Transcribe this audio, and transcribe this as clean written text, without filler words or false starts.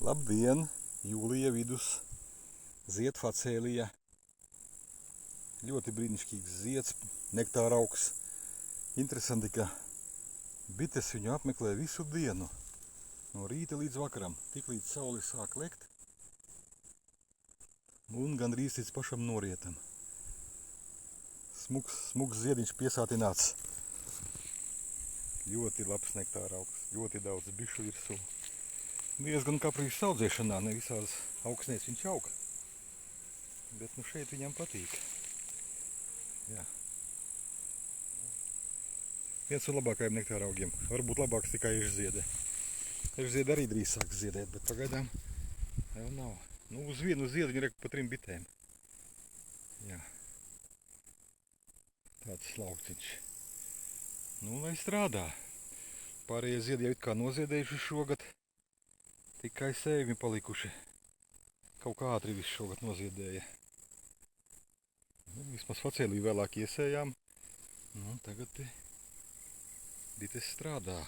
Labdien! Jūlija vidus, ziedfacēlija. Ļoti brīnišķīgs zieds, nektāra augs. Interesanti, ka bites viņu apmeklē visu dienu. No rīta līdz vakaram, tik līdz saule sāk lekt. Un gandrīz līdz pašam norietam. Smuks ziediņš piesātināts. Ļoti labs nektāra augs, ļoti daudz bišu virsū. Diezgan kaprīzs audzēšanā, ne visās augsnēs viņš aug. Bet nu šeit viņam patīk. Jā. Viens no labākajiem nektāra augiem. Varbūt labāks tikai ežziede. Ežziede arī drīz sāks ziedēt, bet pagaidām vēl nav. Nu, uz vienu ziediņu reku pa 3 bitēm. Jā. Tāds laukciņš. Nu, lai strādā. Pārējie ziedi jau it kā noziedējuši šogad. Tikai sējumi palikuši. Kaut kā ātri visu šogad noziedēja. Nu, vismaz facēliju vēlāk iesējām. Nu, tagad bites strādā.